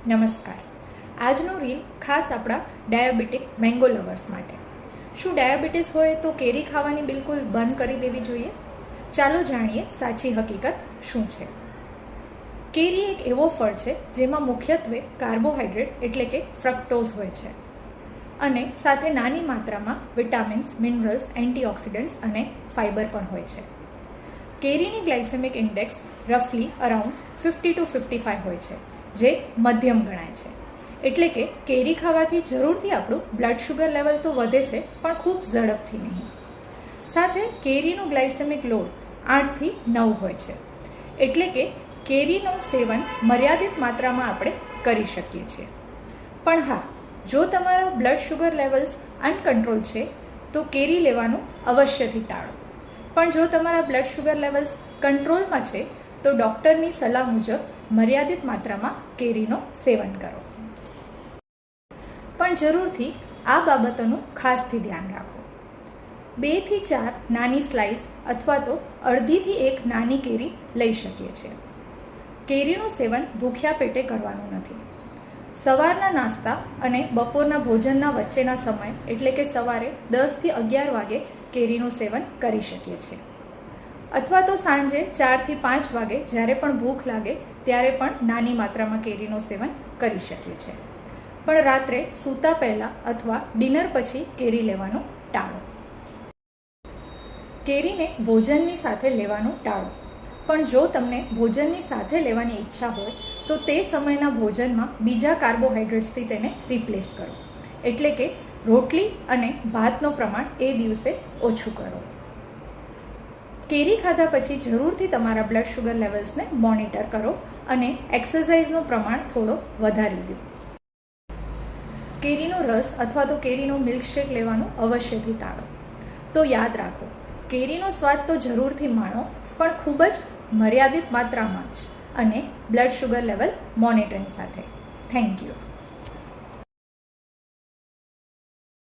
નમસ્કાર. આજનો રીલ ખાસ આપણા ડાયાબિટીક મેંગો લવર્સ માટે. શું ડાયાબિટીસ હોય તો કેરી ખાવાની બિલકુલ બંધ કરી દેવી જોઈએ? ચાલો જાણીએ સાચી હકીકત શું છે. કેરી એક એવો ફળ છે જેમાં મુખ્યત્વે કાર્બોહાઈડ્રેટ એટલે કે ફ્રક્ટોઝ હોય છે અને સાથે નાની માત્રામાં વિટામિન્સ, મિનરલ્સ, એન્ટીઓક્સિડન્ટ્સ અને ફાઇબર પણ હોય છે. કેરીની ગ્લાયસેમિક ઇન્ડેક્સ રફલી અરાઉન્ડ 50 to 55 હોય છે, જે મધ્યમ ગણાય છે. એટલે કે કેરી ખાવાથી જરૂરથી આપણું બ્લડ શુગર લેવલ તો વધે છે, પણ ખૂબ ઝડપથી નહીં. સાથે કેરીનું ગ્લાયસેમિક લોડ 8 થી 9 હોય છે. એટલે કે કેરીનું સેવન મર્યાદિત માત્રામાં આપણે કરી શકીએ છીએ. પણ હા, જો તમારા બ્લડ શુગર લેવલ્સ અનકન્ટ્રોલ છે તો કેરી લેવાનું અવશ્યથી ટાળો. પણ જો તમારા બ્લડ શુગર લેવલ્સ કંટ્રોલમાં છે તો ડૉક્ટરની સલાહ મુજબ મર્યાદિત માત્રામાં કેરીનું સેવન કરો. પણ જરૂરથી આ બાબતોનું ખાસથી ધ્યાન રાખો. 2 થી 4 નાની સ્લાઇસ અથવા તો અડધીથી 1 નાની કેરી લઈ શકીએ છીએ. કેરીનું સેવન ભૂખ્યા પેટે કરવાનું નથી. સવારના નાસ્તા અને બપોરના ભોજનના વચ્ચેના સમય એટલે કે સવારે 10 થી 11 વાગે કેરીનું સેવન કરી શકીએ છીએ. અથવા તો સાંજે 4 થી 5 વાગે જ્યારે પણ ભૂખ લાગે ત્યારે પણ નાની માત્રામાં કેરીનું સેવન કરી શકીએ છીએ. પણ રાત્રે સૂતા પહેલાં અથવા ડિનર પછી કેરી લેવાનું ટાળો. કેરીને ભોજનની સાથે લેવાનું ટાળો. પણ જો તમને ભોજનની સાથે લેવાની ઈચ્છા હોય તો તે સમયના ભોજનમાં બીજા કાર્બોહાઈડ્રેટ્સથી તેને રિપ્લેસ કરો. એટલે કે રોટલી અને ભાતનું પ્રમાણ એ દિવસે ઓછું કરો. કેરી ખાધા પછી જરૂરથી તમારા બ્લડ શુગર લેવલ્સને મોનિટર કરો અને એક્સરસાઇઝનું પ્રમાણ થોડો વધારી દો. કેરીનો રસ અથવા તો કેરીનો મિલ્કશેક લેવાનું અવશ્યથી ટાળો. તો યાદ રાખો, કેરીનો સ્વાદ તો જરૂરથી માણો, પણ ખૂબ જ મર્યાદિત માત્રામાં જ અને બ્લડ શુગર લેવલ મોનિટરિંગ સાથે. Thank you.